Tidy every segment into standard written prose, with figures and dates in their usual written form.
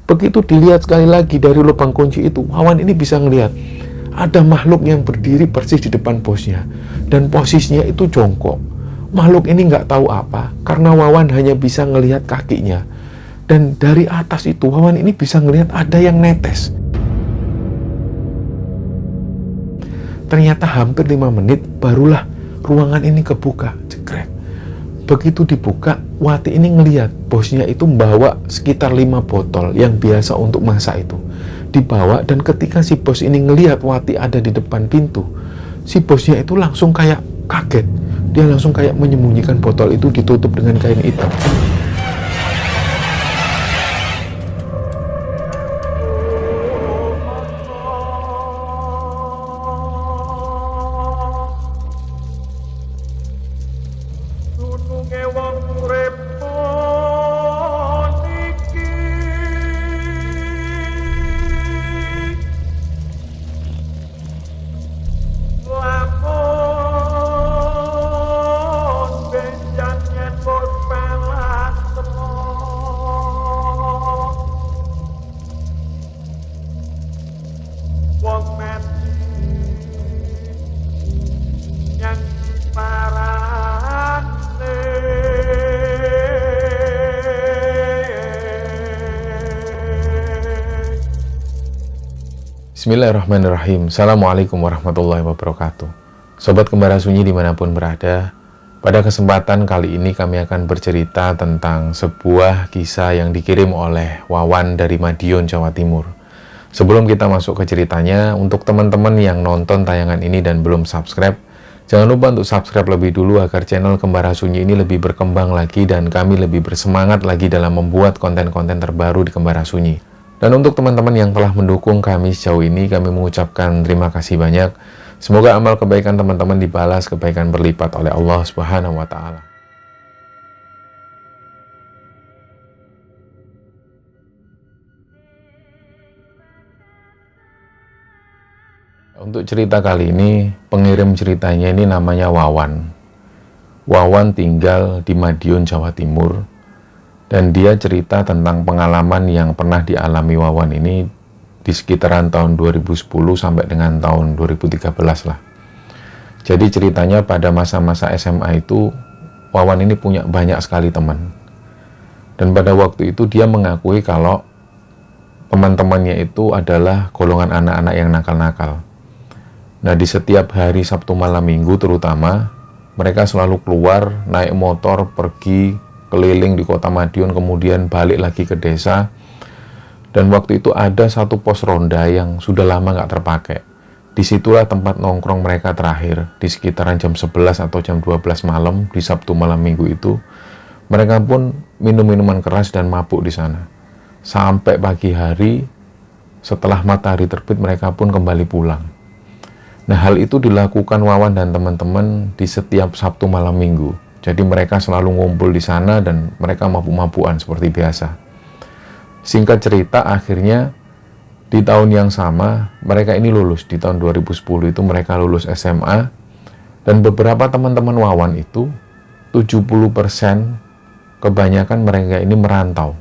Begitu dilihat sekali lagi dari lubang kunci itu, Wawan ini bisa ngelihat ada makhluk yang berdiri persis di depan bosnya, dan posisinya itu jongkok. Makhluk ini nggak tahu apa, karena Wawan hanya bisa ngelihat kakinya. Dan dari atas itu, Wawan ini bisa ngelihat ada yang netes. Ternyata hampir 5 menit barulah ruangan ini kebuka, jegrek. Begitu dibuka, Wati ini ngelihat bosnya itu membawa sekitar 5 botol yang biasa untuk masak itu. Dibawa, dan ketika si bos ini ngelihat Wati ada di depan pintu, si bosnya itu langsung kayak kaget. Dia langsung kayak menyembunyikan botol itu, ditutup dengan kain hitam. Bismillahirrahmanirrahim. Assalamualaikum warahmatullahi wabarakatuh. Sobat Kembara Sunyi dimanapun berada, pada kesempatan kali ini kami akan bercerita tentang sebuah kisah yang dikirim oleh Wawan dari Madiun, Jawa Timur. Sebelum kita masuk ke ceritanya, untuk teman-teman yang nonton tayangan ini dan belum subscribe, jangan lupa untuk subscribe lebih dulu agar channel Kembara Sunyi ini lebih berkembang lagi dan kami lebih bersemangat lagi dalam membuat konten-konten terbaru di Kembara Sunyi. Dan untuk teman-teman yang telah mendukung kami sejauh ini, kami mengucapkan terima kasih banyak. Semoga amal kebaikan teman-teman dibalas kebaikan berlipat oleh Allah Subhanahu wa Ta'ala. Untuk cerita kali ini, pengirim ceritanya ini namanya Wawan. Wawan tinggal di Madiun, Jawa Timur. Dan dia cerita tentang pengalaman yang pernah dialami Wawan ini di sekitaran tahun 2010 sampai dengan tahun 2013 lah. Jadi ceritanya pada masa-masa SMA itu, Wawan ini punya banyak sekali teman. Dan pada waktu itu dia mengakui kalau teman-temannya itu adalah golongan anak-anak yang nakal-nakal. Nah, di setiap hari Sabtu malam Minggu terutama, mereka selalu keluar, naik motor, pergi keliling di kota Madiun, kemudian balik lagi ke desa. Dan waktu itu ada satu pos ronda yang sudah lama nggak terpakai. Disitulah tempat nongkrong mereka terakhir, di sekitaran jam 11 atau jam 12 malam di Sabtu malam Minggu itu. Mereka pun minum minuman keras dan mabuk di sana. Sampai pagi hari, setelah matahari terbit, mereka pun kembali pulang. Nah, hal itu dilakukan Wawan dan teman-teman di setiap Sabtu malam Minggu. Jadi mereka selalu ngumpul di sana dan mereka mabuk-mabukan seperti biasa. Singkat cerita, akhirnya di tahun yang sama mereka ini lulus. Di tahun 2010 itu mereka lulus SMA. Dan beberapa teman-teman Wawan itu 70% kebanyakan mereka ini merantau.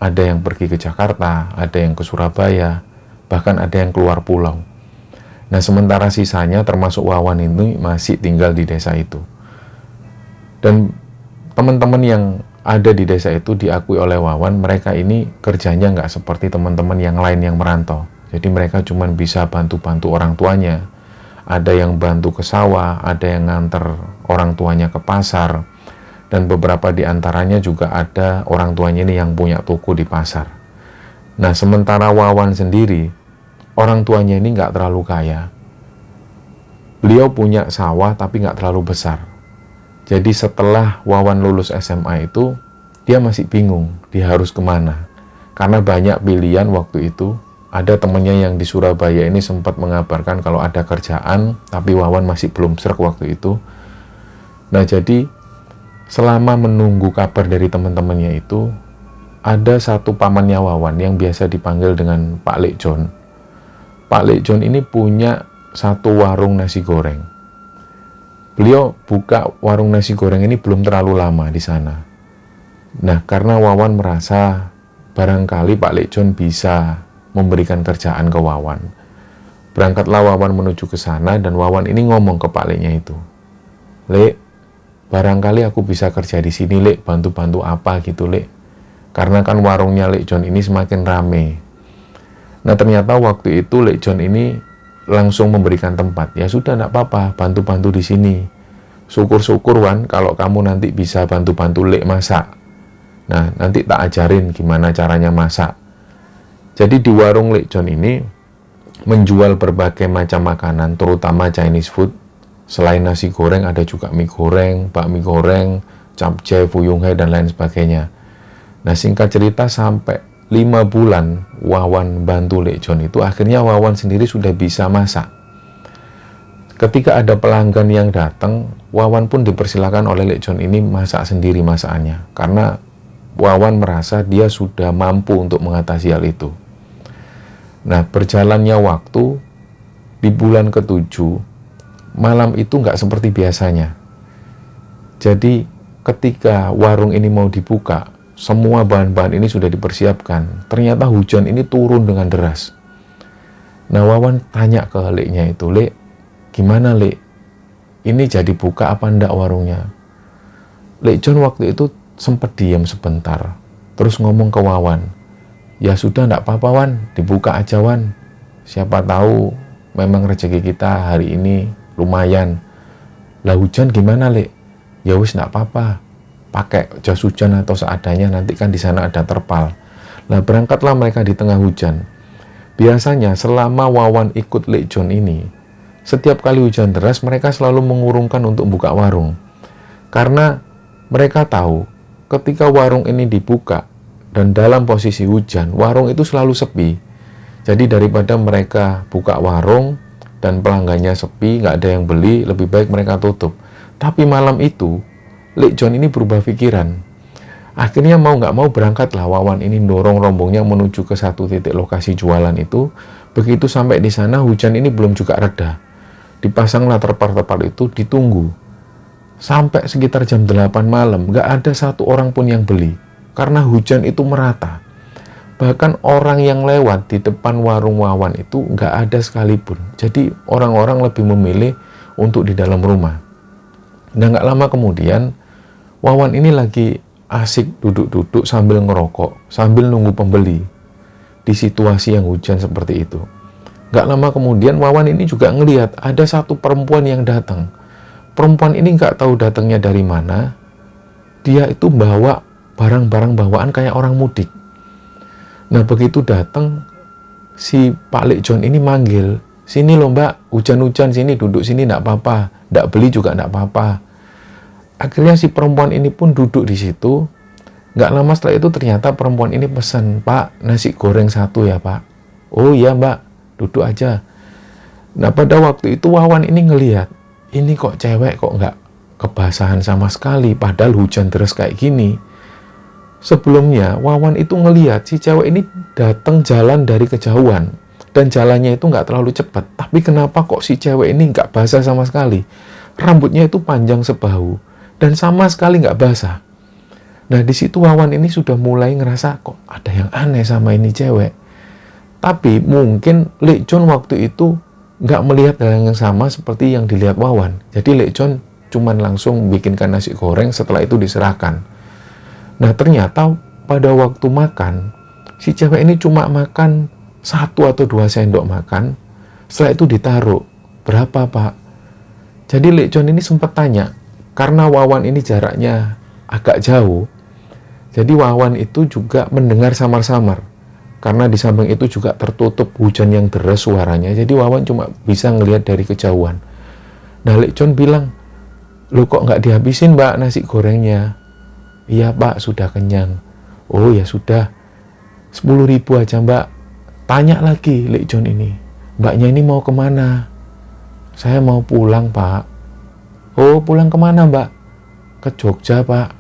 Ada yang pergi ke Jakarta, ada yang ke Surabaya, bahkan ada yang keluar pulau. Nah, sementara sisanya termasuk Wawan ini masih tinggal di desa itu. Dan teman-teman yang ada di desa itu diakui oleh Wawan, mereka ini kerjanya nggak seperti teman-teman yang lain yang merantau. Jadi mereka cuma bisa bantu-bantu orang tuanya. Ada yang bantu ke sawah, ada yang nganter orang tuanya ke pasar. Dan beberapa di antaranya juga ada orang tuanya ini yang punya toko di pasar. Nah, sementara Wawan sendiri, orang tuanya ini nggak terlalu kaya. Beliau punya sawah tapi nggak terlalu besar. Jadi setelah Wawan lulus SMA itu, dia masih bingung dia harus kemana. Karena banyak pilihan waktu itu. Ada temannya yang di Surabaya ini sempat mengabarkan kalau ada kerjaan, tapi Wawan masih belum srek waktu itu. Nah, jadi selama menunggu kabar dari teman-temannya itu, ada satu pamannya Wawan yang biasa dipanggil dengan Pak Lek John. Pak Lek John ini punya satu warung nasi goreng. Beliau buka warung nasi goreng ini belum terlalu lama di sana. Nah, karena Wawan merasa barangkali Pak Lek John bisa memberikan kerjaan ke Wawan. Berangkatlah Wawan menuju ke sana, dan Wawan ini ngomong ke Pak Leknya itu, Lek, barangkali aku bisa kerja di sini, Lek, bantu-bantu apa gitu, Lek. Karena kan warungnya Lek John ini semakin rame. Nah, ternyata waktu itu Lek John ini langsung memberikan tempat. Ya sudah, enggak apa-apa, bantu-bantu di sini. Syukur-syukur, Wan, kalau kamu nanti bisa bantu-bantu Lek masak. Nah, nanti tak ajarin gimana caranya masak. Jadi di warung Lek John ini menjual berbagai macam makanan, terutama Chinese food. Selain nasi goreng, ada juga mie goreng, bakmi goreng, capcay, fuyung hai, dan lain sebagainya. Nah, singkat cerita, sampai 5 bulan Wawan bantu Lek John itu, akhirnya Wawan sendiri sudah bisa masak. Ketika ada pelanggan yang datang, Wawan pun dipersilakan oleh Lek John ini masak sendiri masakannya, karena Wawan merasa dia sudah mampu untuk mengatasi hal itu. Nah, berjalannya waktu, di bulan ke-7, malam itu nggak seperti biasanya. Jadi, ketika warung ini mau dibuka, semua bahan-bahan ini sudah dipersiapkan. Ternyata hujan ini turun dengan deras. Nah, Wawan tanya ke Leknya itu, Lek, gimana Lek? Ini jadi buka apa enggak warungnya? Lek John waktu itu sempat diam sebentar, terus ngomong ke Wawan, ya sudah, enggak apa-apa Wan, dibuka aja Wan. Siapa tahu memang rezeki kita hari ini lumayan. Lah hujan gimana Lek? Ya wis enggak apa-apa, pakai jas hujan atau seadanya, nanti kan di sana ada terpal. Lah berangkatlah mereka di tengah hujan. Biasanya selama Wawan ikut Lek John ini, setiap kali hujan deras mereka selalu mengurungkan untuk buka warung. Karena mereka tahu ketika warung ini dibuka dan dalam posisi hujan, warung itu selalu sepi. Jadi daripada mereka buka warung dan pelanggannya sepi, nggak ada yang beli, lebih baik mereka tutup. Tapi malam itu, Lek John ini berubah pikiran. Akhirnya mau nggak mau berangkatlah Wawan ini dorong rombongnya menuju ke satu titik lokasi jualan itu. Begitu sampai di sana, hujan ini belum juga reda. Dipasanglah terpal-terpal itu, ditunggu. Sampai sekitar jam 8 malam, nggak ada satu orang pun yang beli. Karena hujan itu merata. Bahkan orang yang lewat di depan warung Wawan itu nggak ada sekalipun. Jadi orang-orang lebih memilih untuk di dalam rumah. Dan nggak lama kemudian, Wawan ini lagi asik duduk-duduk sambil ngerokok, sambil nunggu pembeli. Di situasi yang hujan seperti itu. Nggak lama kemudian, Wawan ini juga ngelihat ada satu perempuan yang datang. Perempuan ini nggak tahu datangnya dari mana. Dia itu bawa barang-barang bawaan kayak orang mudik. Nah, begitu datang, si Pak Lek John ini manggil, sini loh mbak, hujan-hujan, sini duduk sini, nggak apa-apa, nggak beli juga nggak apa-apa. Akhirnya si perempuan ini pun duduk di situ. Nggak lama setelah itu ternyata perempuan ini pesan, Pak, nasi goreng 1 ya Pak. Oh iya mbak, duduk aja. Nah, pada waktu itu Wawan ini ngelihat, ini kok cewek kok nggak kebasahan sama sekali, padahal hujan deras kayak gini. Sebelumnya Wawan itu ngelihat si cewek ini datang jalan dari kejauhan dan jalannya itu nggak terlalu cepat. Tapi kenapa kok si cewek ini nggak basah sama sekali? Rambutnya itu panjang sebahu dan sama sekali nggak basah. Nah, di situ Wawan ini sudah mulai ngerasa kok ada yang aneh sama ini cewek. Tapi mungkin Lek John waktu itu nggak melihat hal yang sama seperti yang dilihat Wawan. Jadi Lek John cuman langsung bikinkan nasi goreng, setelah itu diserahkan. Nah, ternyata pada waktu makan, si cewek ini cuma makan 1 atau 2 sendok makan. Setelah itu ditaruh. Berapa Pak? Jadi Lek John ini sempat tanya, karena Wawan ini jaraknya agak jauh. Jadi Wawan itu juga mendengar samar-samar. Karena di samping itu juga tertutup hujan yang deras suaranya. Jadi Wawan cuma bisa ngelihat dari kejauhan. Nah, Lek John bilang, "Loh kok nggak dihabisin mbak nasi gorengnya?" "Iya Pak, sudah kenyang." "Oh ya sudah, 10.000 aja mbak." Tanya lagi Lek John ini, "Mbaknya ini mau kemana?" "Saya mau pulang Pak." "Oh, pulang kemana mbak?" "Ke Jogja Pak."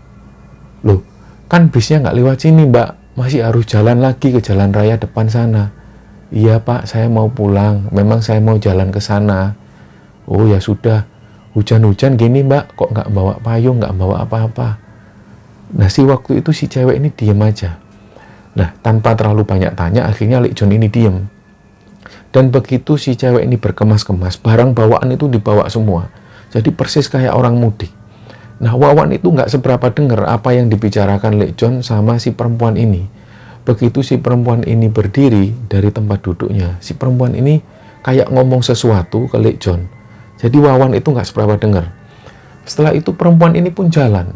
"Loh, kan bisnya nggak lewat sini mbak, masih harus jalan lagi ke jalan raya depan sana." "Iya Pak, saya mau pulang, memang saya mau jalan ke sana." "Oh ya sudah, hujan-hujan gini mbak, kok nggak bawa payung, nggak bawa apa-apa?" Nah, waktu itu si cewek ini diem aja. Nah, tanpa terlalu banyak tanya, akhirnya Lek John ini diem. Dan begitu si cewek ini berkemas-kemas, barang bawaan itu dibawa semua. Jadi persis kayak orang mudik. Nah, Wawan itu nggak seberapa dengar apa yang dibicarakan Lek John sama si perempuan ini. Begitu si perempuan ini berdiri dari tempat duduknya, si perempuan ini kayak ngomong sesuatu ke Lek John. Jadi Wawan itu nggak seberapa dengar. Setelah itu perempuan ini pun jalan.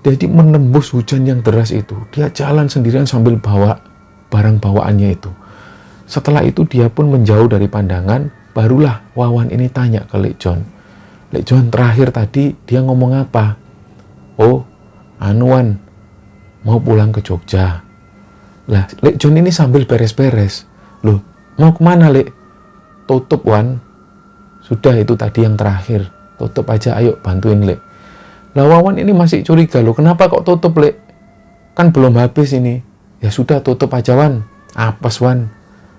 Jadi menembus hujan yang deras itu, dia jalan sendirian sambil bawa barang bawaannya itu. Setelah itu dia pun menjauh dari pandangan, barulah Wawan ini tanya ke Lek John. Lek John, terakhir tadi dia ngomong apa? Oh, anuan, mau pulang ke Jogja. Lah, Lek John ini sambil beres-beres. Loh, mau kemana Lek? Tutup Wan. Sudah, itu tadi yang terakhir. Tutup aja, ayo bantuin Lek. Lah Wawan ini masih curiga, loh kenapa kok tutup Lek? Kan belum habis ini. Ya sudah, tutup aja Wan. Apes Wan.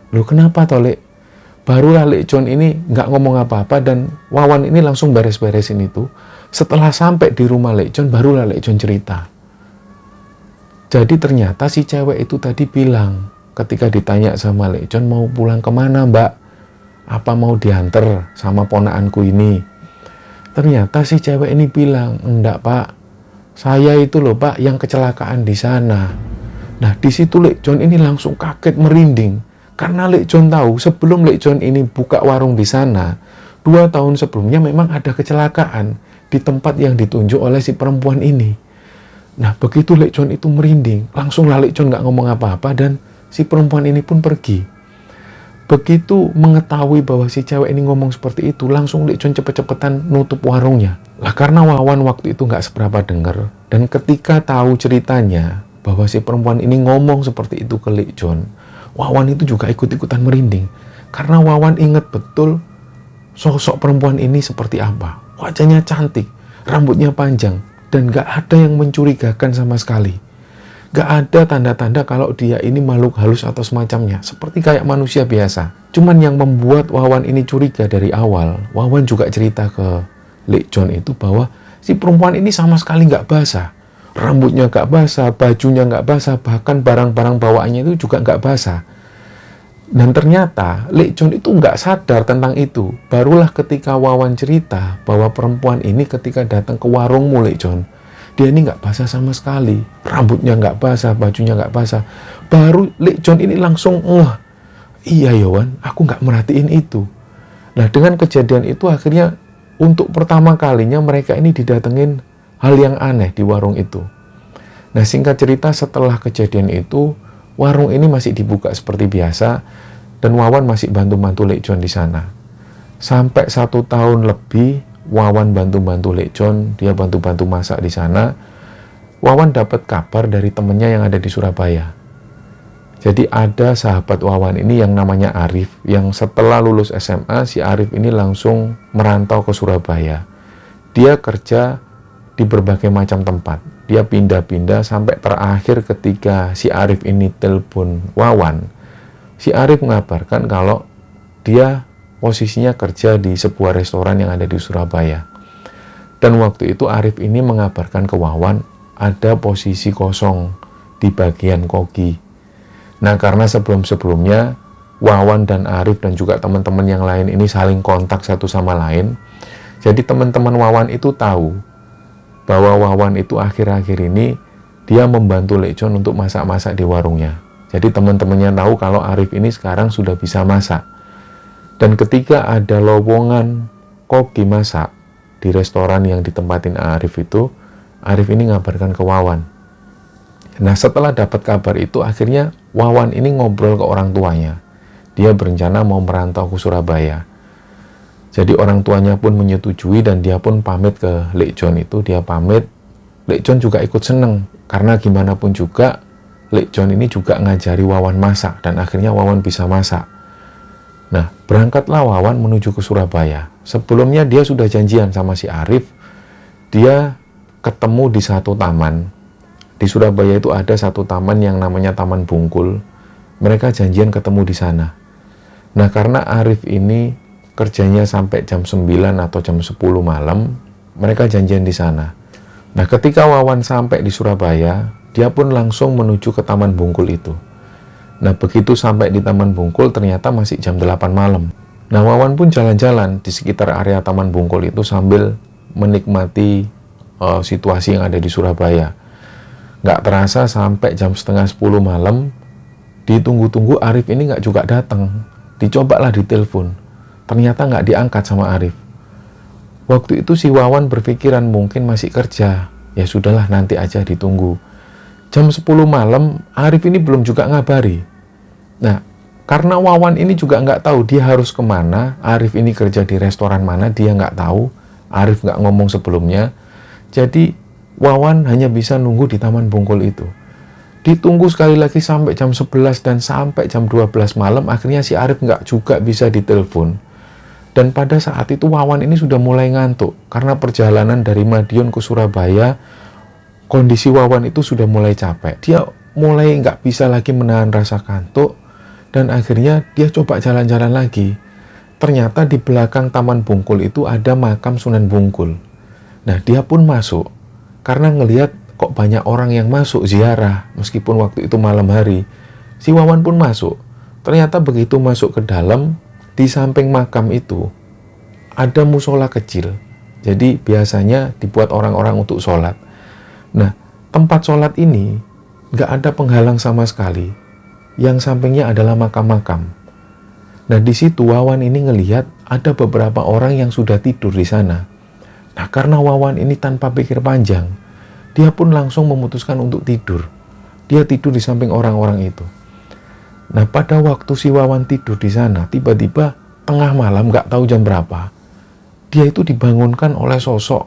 Loh kenapa toh Lek? Barulah Lek John ini nggak ngomong apa-apa dan Wawan ini langsung beres-beresin itu. Setelah sampai di rumah Lek John, barulah Lek John cerita. Jadi ternyata si cewek itu tadi bilang, ketika ditanya sama Lek John, mau pulang kemana Mbak? Apa mau diantar sama ponaanku ini? Ternyata si cewek ini bilang, enggak Pak, saya itu loh Pak yang kecelakaan di sana. Nah di situ Lek John ini langsung kaget merinding. Karena Lek John tahu sebelum Lek John ini buka warung di sana, 2 tahun sebelumnya memang ada kecelakaan di tempat yang ditunjuk oleh si perempuan ini. Nah begitu Lek John itu merinding, langsung Lek John nggak ngomong apa-apa dan si perempuan ini pun pergi. Begitu mengetahui bahwa si cewek ini ngomong seperti itu, langsung Lek John cepet-cepetan nutup warungnya. Lah karena Wawan waktu itu nggak seberapa denger, dan ketika tahu ceritanya bahwa si perempuan ini ngomong seperti itu ke Lek John, Wawan itu juga ikut-ikutan merinding. Karena Wawan inget betul sosok perempuan ini seperti apa. Wajahnya cantik, rambutnya panjang, dan gak ada yang mencurigakan sama sekali. Gak ada tanda-tanda kalau dia ini makhluk halus atau semacamnya, seperti kayak manusia biasa. Cuman yang membuat Wawan ini curiga dari awal, Wawan juga cerita ke Lek John itu bahwa si perempuan ini sama sekali gak basah. Rambutnya gak basah, bajunya gak basah, bahkan barang-barang bawaannya itu juga gak basah. Dan ternyata Lek John itu gak sadar tentang itu. Barulah ketika Wawan cerita bahwa perempuan ini ketika datang ke warungmu Lek John, dia ini nggak basah sama sekali, rambutnya nggak basah, bajunya nggak basah. Baru Lek John ini langsung iya Yowan, aku nggak merhatiin itu. Nah dengan kejadian itu akhirnya untuk pertama kalinya mereka ini didatengin hal yang aneh di warung itu. Nah singkat cerita setelah kejadian itu warung ini masih dibuka seperti biasa dan Wawan masih bantu-bantu Lek John di sana. Sampai 1 tahun lebih Wawan bantu-bantu Lek John, dia bantu-bantu masak di sana. Wawan dapat kabar dari temennya yang ada di Surabaya. Jadi ada sahabat Wawan ini yang namanya Arif, yang setelah lulus SMA, si Arif ini langsung merantau ke Surabaya. Dia kerja di berbagai macam tempat. Dia pindah-pindah sampai terakhir ketika si Arif ini telepon Wawan. Si Arif mengabarkan kalau dia posisinya kerja di sebuah restoran yang ada di Surabaya. Dan waktu itu Arif ini mengabarkan ke Wawan ada posisi kosong di bagian koki. Nah karena sebelum-sebelumnya Wawan dan Arif dan juga teman-teman yang lain ini saling kontak satu sama lain. Jadi teman-teman Wawan itu tahu bahwa Wawan itu akhir-akhir ini dia membantu Lek John untuk masak-masak di warungnya. Jadi teman-temannya tahu kalau Arif ini sekarang sudah bisa masak. Dan ketika ada lowongan koki masak di restoran yang ditempatin Arif itu, Arif ini ngabarkan ke Wawan. Nah setelah dapat kabar itu akhirnya Wawan ini ngobrol ke orang tuanya. Dia berencana mau merantau ke Surabaya. Jadi orang tuanya pun menyetujui dan dia pun pamit ke Lek John itu. Dia pamit, Lek John juga ikut seneng. Karena gimana pun juga Lek John ini juga ngajari Wawan masak dan akhirnya Wawan bisa masak. Nah, berangkatlah Wawan menuju ke Surabaya. Sebelumnya dia sudah janjian sama si Arif. Dia ketemu di satu taman. Di Surabaya itu ada satu taman yang namanya Taman Bungkul. Mereka janjian ketemu di sana. Nah, karena Arif ini kerjanya sampai jam 9 atau jam 10 malam, mereka janjian di sana. Nah, ketika Wawan sampai di Surabaya, dia pun langsung menuju ke Taman Bungkul itu. Nah, begitu sampai di Taman Bungkul, ternyata masih jam 8 malam. Nah, Wawan pun jalan-jalan di sekitar area Taman Bungkul itu sambil menikmati situasi yang ada di Surabaya. Nggak terasa sampai jam setengah 10 malam, ditunggu-tunggu Arif ini nggak juga datang. Dicobalah ditelepon, ternyata nggak diangkat sama Arif. Waktu itu si Wawan berpikiran mungkin masih kerja. Ya sudahlah, nanti aja ditunggu. Jam 10 malam, Arif ini belum juga ngabari. Nah, karena Wawan ini juga nggak tahu dia harus kemana, Arif ini kerja di restoran mana, dia nggak tahu. Arif nggak ngomong sebelumnya. Jadi, Wawan hanya bisa nunggu di Taman Bungkul itu. Ditunggu sekali lagi sampai jam 11 dan sampai jam 12 malam, akhirnya si Arif nggak juga bisa ditelepon. Dan pada saat itu Wawan ini sudah mulai ngantuk, karena perjalanan dari Madiun ke Surabaya, kondisi Wawan itu sudah mulai capek. Dia mulai nggak bisa lagi menahan rasa kantuk, dan akhirnya dia coba jalan-jalan lagi. Ternyata di belakang Taman Bungkul itu ada makam Sunan Bungkul. Nah, dia pun masuk, karena ngelihat kok banyak orang yang masuk ziarah, meskipun waktu itu malam hari. Si Wawan pun masuk. Ternyata begitu masuk ke dalam, di samping makam itu ada musola kecil. Jadi biasanya dibuat orang-orang untuk sholat. Nah, tempat sholat ini nggak ada penghalang sama sekali. Yang sampingnya adalah makam-makam. Nah, di situ Wawan ini ngelihat ada beberapa orang yang sudah tidur di sana. Nah, karena Wawan ini tanpa pikir panjang, dia pun langsung memutuskan untuk tidur. Dia tidur di samping orang-orang itu. Nah, pada waktu si Wawan tidur di sana, tiba-tiba tengah malam, nggak tahu jam berapa, dia itu dibangunkan oleh sosok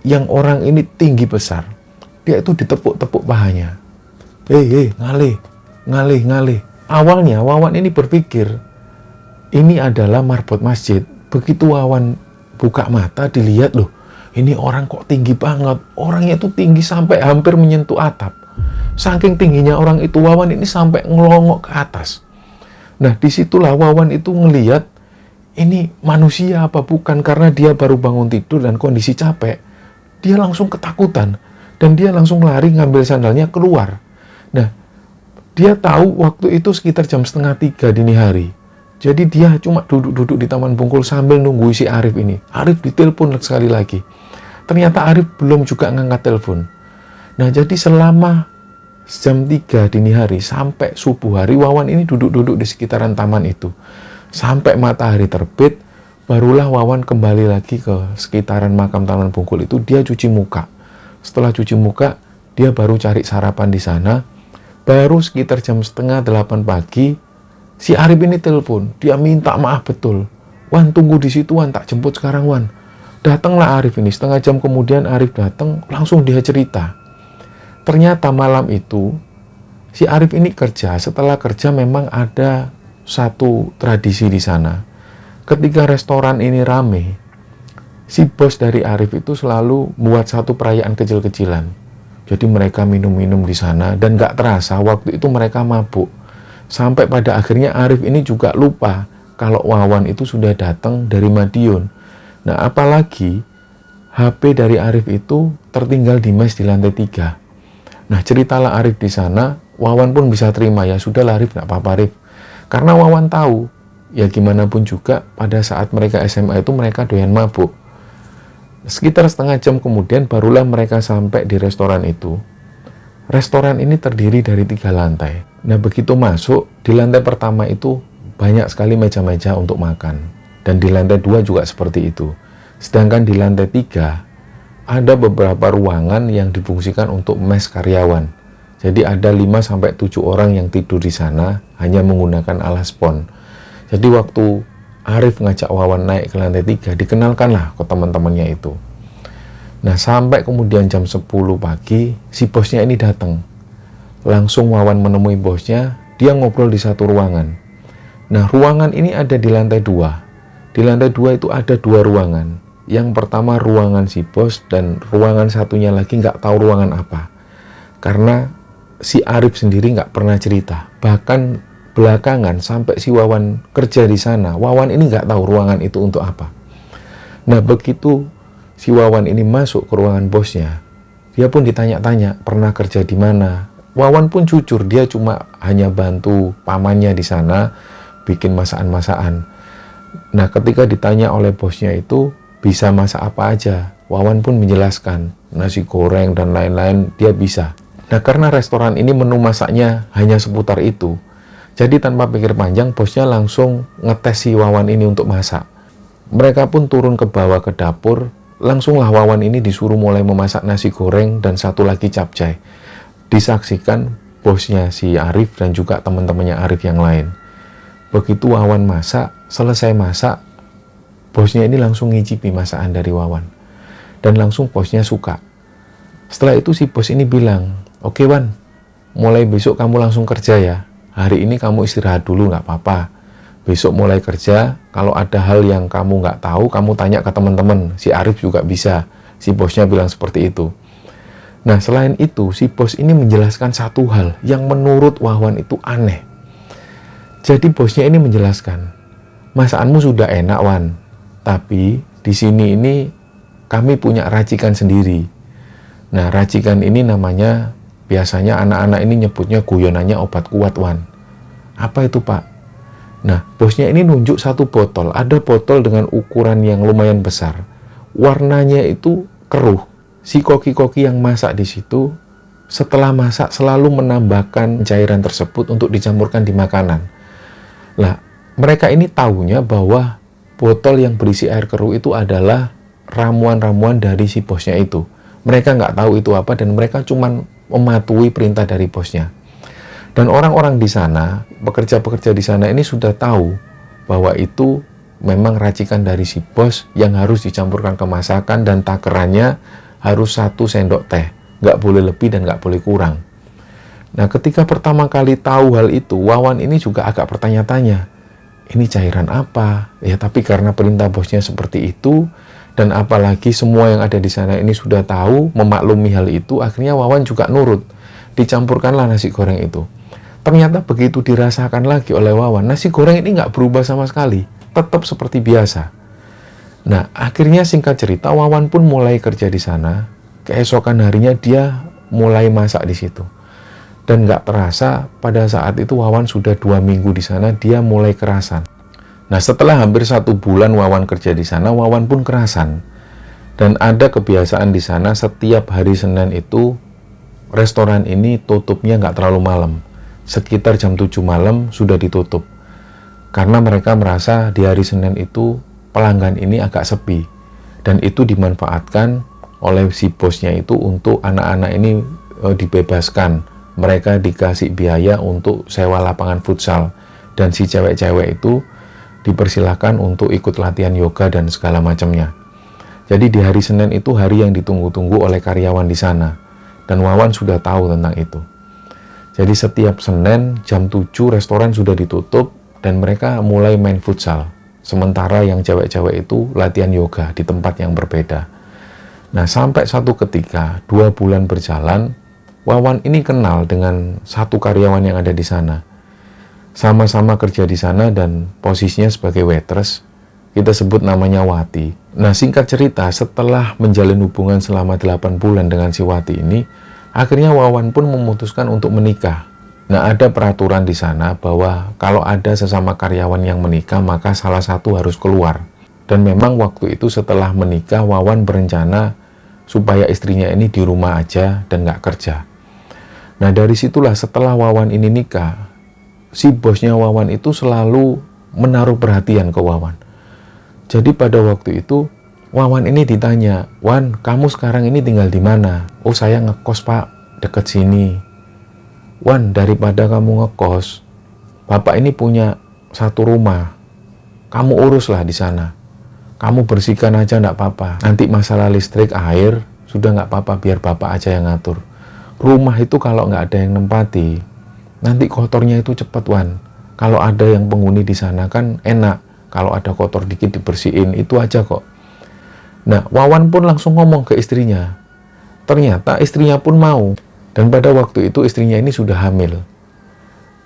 yang orang ini tinggi besar. Dia itu ditepuk-tepuk pahanya. Hei, ngalih. Awalnya Wawan ini berpikir ini adalah marbot masjid. Begitu Wawan buka mata, dilihat, loh, ini orang kok tinggi banget. Orangnya itu tinggi sampai hampir menyentuh atap. Saking tingginya orang itu, Wawan ini sampai ngelongok ke atas. Nah, disitulah Wawan itu ngelihat ini manusia apa bukan, karena dia baru bangun tidur dan kondisi capek. Dia langsung ketakutan dan dia langsung lari ngambil sandalnya keluar. Nah, dia tahu waktu itu sekitar jam 2:30 dini hari. Jadi dia cuma duduk-duduk di Taman Bungkul sambil nunggu si Arif ini. Arif ditelepon sekali lagi. Ternyata Arif belum juga ngangkat telepon. Nah, jadi selama jam 3 dini hari sampai subuh hari, Wawan ini duduk-duduk di sekitaran taman itu. Sampai matahari terbit, barulah Wawan kembali lagi ke sekitaran makam Taman Bungkul itu. Dia cuci muka. Setelah cuci muka, dia baru cari sarapan di sana. Baru sekitar jam 7:30 pagi, si Arif ini telepon. Dia minta maaf betul. Wan, tunggu di situ, Wan, tak jemput sekarang, Wan. Datanglah Arif ini. Setengah jam kemudian Arif datang, langsung dia cerita. Ternyata malam itu, si Arif ini kerja. Setelah kerja memang ada satu tradisi di sana. Ketika restoran ini rame, si bos dari Arif itu selalu buat satu perayaan kecil-kecilan. Jadi mereka minum-minum di sana dan gak terasa waktu itu mereka mabuk. Sampai pada akhirnya Arif ini juga lupa kalau Wawan itu sudah datang dari Madiun. Nah, apalagi HP dari Arif itu tertinggal di mes di lantai 3. Nah, ceritalah Arif di sana, Wawan pun bisa terima. Ya sudahlah Arif, gak apa-apa Arif. Karena Wawan tahu, ya gimana pun juga pada saat mereka SMA itu mereka doyan mabuk. Sekitar setengah jam kemudian barulah mereka sampai di restoran itu. Restoran ini terdiri dari 3 lantai. Nah, begitu masuk, di lantai pertama itu banyak sekali meja-meja untuk makan. Dan di lantai 2 juga seperti itu. Sedangkan di lantai 3, ada beberapa ruangan yang difungsikan untuk mes karyawan. Jadi ada 5-7 orang yang tidur di sana, hanya menggunakan alas spon. Jadi waktu Arif ngajak Wawan naik ke lantai 3, dikenalkanlah ke teman-temannya itu. Nah, sampai kemudian jam 10 pagi, si bosnya ini datang. Langsung Wawan menemui bosnya, dia ngobrol di satu ruangan. Nah, ruangan ini ada di lantai 2. Di lantai 2 itu ada 2 ruangan. Yang pertama ruangan si bos, dan ruangan satunya lagi nggak tahu ruangan apa. Karena si Arif sendiri nggak pernah cerita. Bahkan belakangan sampai si Wawan kerja di sana, Wawan ini nggak tahu ruangan itu untuk apa. Nah, begitu si Wawan ini masuk ke ruangan bosnya, dia pun ditanya-tanya pernah kerja di mana, Wawan pun jujur, dia cuma hanya bantu pamannya di sana bikin masakan-masakan. Nah, ketika ditanya oleh bosnya itu bisa masak apa aja, Wawan pun menjelaskan nasi goreng dan lain-lain dia bisa. Nah, karena restoran ini menu masaknya hanya seputar itu, jadi tanpa pikir panjang bosnya langsung ngetes si Wawan ini untuk masak. Mereka pun turun ke bawah ke dapur, langsunglah Wawan ini disuruh mulai memasak nasi goreng dan satu lagi capcay. Disaksikan bosnya si Arif dan juga teman-temannya Arif yang lain. Begitu Wawan masak, selesai masak, bosnya ini langsung ngicipi masakan dari Wawan. Dan langsung bosnya suka. Setelah itu si bos ini bilang, "Oke Wan, mulai besok kamu langsung kerja ya. Hari ini kamu istirahat dulu nggak apa-apa. Besok mulai kerja, kalau ada hal yang kamu nggak tahu, kamu tanya ke teman-teman. Si Arif juga bisa." Si bosnya bilang seperti itu. Nah, selain itu, si bos ini menjelaskan satu hal yang menurut Wawan itu aneh. Jadi bosnya ini menjelaskan, "Masakanmu sudah enak Wan, tapi di sini ini kami punya racikan sendiri." Nah, racikan ini namanya, biasanya anak-anak ini nyebutnya guyonannya obat kuat Wan. Apa itu Pak? Nah, bosnya ini nunjuk satu botol. Ada botol dengan ukuran yang lumayan besar. Warnanya itu keruh. Si koki-koki yang masak di situ, setelah masak selalu menambahkan cairan tersebut untuk dicampurkan di makanan. Lah, mereka ini tahunya bahwa botol yang berisi air keruh itu adalah ramuan-ramuan dari si bosnya itu. Mereka nggak tahu itu apa dan mereka cuma mematuhi perintah dari bosnya. Dan orang-orang di sana, pekerja-pekerja di sana ini sudah tahu bahwa itu memang racikan dari si bos yang harus dicampurkan ke masakan dan takarannya harus 1 sendok teh. Nggak boleh lebih dan nggak boleh kurang. Nah, ketika pertama kali tahu hal itu, Wawan ini juga agak bertanya-tanya, ini cairan apa? Ya, tapi karena perintah bosnya seperti itu, dan apalagi semua yang ada di sana ini sudah tahu, memaklumi hal itu, akhirnya Wawan juga nurut. Dicampurkanlah nasi goreng itu. Ternyata begitu dirasakan lagi oleh Wawan, nasi goreng ini nggak berubah sama sekali, tetap seperti biasa. Nah, akhirnya singkat cerita, Wawan pun mulai kerja di sana. Keesokan harinya dia mulai masak di situ. Dan nggak terasa, pada saat itu Wawan sudah 2 minggu di sana, dia mulai kerasan. Nah, setelah hampir 1 bulan Wawan kerja di sana, Wawan pun kerasan. Dan ada kebiasaan di sana, setiap hari Senin itu, restoran ini tutupnya nggak terlalu malam. Sekitar jam 7 malam sudah ditutup. Karena mereka merasa di hari Senin itu, pelanggan ini agak sepi. Dan itu dimanfaatkan oleh si bosnya itu untuk anak-anak ini dibebaskan. Mereka dikasih biaya untuk sewa lapangan futsal. Dan si cewek-cewek itu dipersilahkan untuk ikut latihan yoga dan segala macamnya. Jadi di hari Senin itu hari yang ditunggu-tunggu oleh karyawan di sana. Dan Wawan sudah tahu tentang itu. Jadi setiap Senin jam 7 restoran sudah ditutup dan mereka mulai main futsal. Sementara yang cewek-cewek itu latihan yoga di tempat yang berbeda. Nah, sampai satu ketika 2 bulan berjalan, Wawan ini kenal dengan satu karyawan yang ada di sana. Sama-sama kerja di sana dan posisinya sebagai waitress. Kita sebut namanya Wati. Nah, singkat cerita, setelah menjalin hubungan selama 8 bulan dengan si Wati ini, akhirnya Wawan pun memutuskan untuk menikah. Nah, ada peraturan di sana bahwa kalau ada sesama karyawan yang menikah, maka salah satu harus keluar. Dan memang waktu itu setelah menikah, Wawan berencana supaya istrinya ini di rumah aja dan nggak kerja. Nah, dari situlah setelah Wawan ini nikah, si bosnya Wawan itu selalu menaruh perhatian ke Wawan. Jadi pada waktu itu, Wawan ini ditanya, "Wan, kamu sekarang ini tinggal di mana?" "Oh, saya ngekos Pak, deket sini." "Wan, daripada kamu ngekos, Bapak ini punya satu rumah. Kamu uruslah di sana. Kamu bersihkan aja nggak apa-apa. Nanti masalah listrik, air, sudah nggak apa-apa, biar Bapak aja yang ngatur. Rumah itu kalau nggak ada yang nempati, nanti kotornya itu cepet Wan. Kalau ada yang penghuni di sana kan enak. Kalau ada kotor dikit dibersihin, itu aja kok." Nah, Wawan pun langsung ngomong ke istrinya. Ternyata istrinya pun mau. Dan pada waktu itu istrinya ini sudah hamil.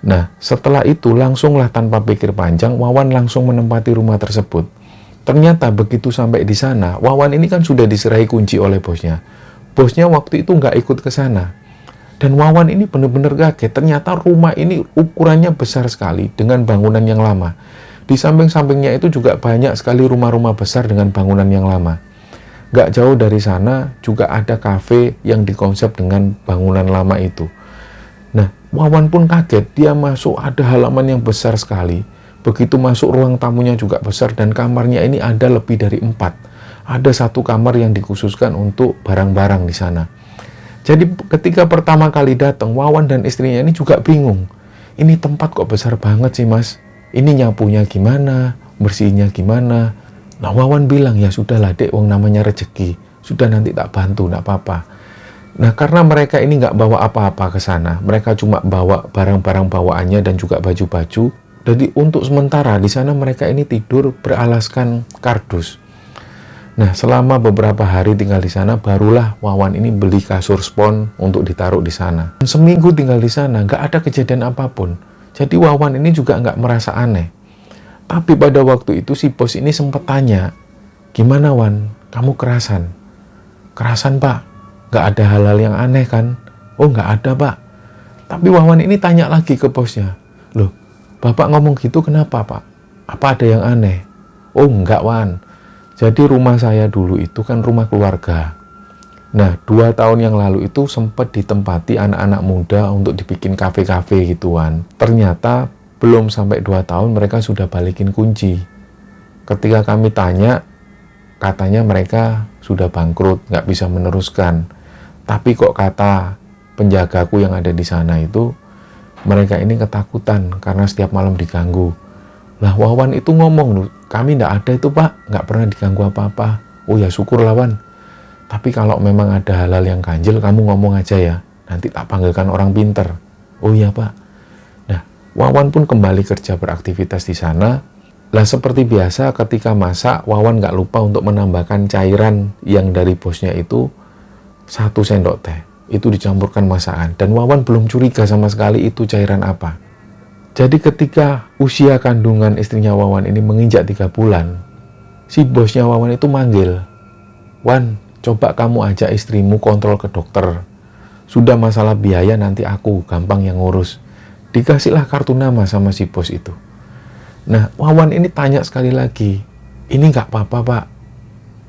Nah, setelah itu langsunglah tanpa pikir panjang, Wawan langsung menempati rumah tersebut. Ternyata begitu sampai di sana, Wawan ini kan sudah diserahi kunci oleh bosnya. Bosnya waktu itu nggak ikut ke sana. Dan Wawan ini benar-benar kaget, ternyata rumah ini ukurannya besar sekali dengan bangunan yang lama. Di samping-sampingnya itu juga banyak sekali rumah-rumah besar dengan bangunan yang lama. Gak jauh dari sana juga ada kafe yang dikonsep dengan bangunan lama itu. Nah, Wawan pun kaget, dia masuk ada halaman yang besar sekali. Begitu masuk ruang tamunya juga besar dan kamarnya ini ada lebih dari 4. Ada satu kamar yang dikhususkan untuk barang-barang di sana. Jadi ketika pertama kali datang, Wawan dan istrinya ini juga bingung. Ini tempat kok besar banget sih mas? Ini nyapunya gimana? Bersihnya gimana? Nah Wawan bilang, ya sudahlah dek, wong namanya rezeki. Sudah nanti tak bantu, tak apa-apa. Nah karena mereka ini nggak bawa apa-apa ke sana. Mereka cuma bawa barang-barang bawaannya dan juga baju-baju. Jadi untuk sementara di sana mereka ini tidur beralaskan kardus. Nah, selama beberapa hari tinggal di sana, barulah Wawan ini beli kasur spons untuk ditaruh di sana. Seminggu tinggal di sana, nggak ada kejadian apapun. Jadi Wawan ini juga nggak merasa aneh. Tapi pada waktu itu si bos ini sempat tanya, gimana Wan, kamu kerasan? Kerasan pak, nggak ada hal-hal yang aneh kan? Oh nggak ada pak. Tapi Wawan ini tanya lagi ke bosnya, loh, bapak ngomong gitu kenapa pak? Apa ada yang aneh? Oh enggak Wan. Jadi rumah saya dulu itu kan rumah keluarga. Nah, 2 tahun yang lalu itu sempat ditempati anak-anak muda untuk dibikin kafe-kafe gituan. Ternyata belum sampai 2 tahun mereka sudah balikin kunci. Ketika kami tanya, katanya mereka sudah bangkrut, nggak bisa meneruskan. Tapi kok kata penjagaku yang ada di sana itu, mereka ini ketakutan karena setiap malam diganggu. Lah Wawan itu ngomong, loh, kami nggak ada itu pak, nggak pernah diganggu apa-apa. Oh ya syukur Wawan. Tapi kalau memang ada hal-hal yang ganjil, kamu ngomong aja ya. Nanti tak panggilkan orang pinter. Oh iya pak. Nah Wawan pun kembali kerja beraktivitas di sana. Lah seperti biasa ketika masak, Wawan nggak lupa untuk menambahkan cairan yang dari bosnya itu 1 sendok teh. Itu dicampurkan masakan. Dan Wawan belum curiga sama sekali itu cairan apa. Jadi ketika usia kandungan istrinya Wawan ini menginjak 3 bulan, si bosnya Wawan itu manggil, Wan, coba kamu ajak istrimu kontrol ke dokter. Sudah masalah biaya nanti aku, gampang yang ngurus. Dikasihlah kartu nama sama si bos itu. Nah, Wawan ini tanya sekali lagi, ini nggak apa-apa pak?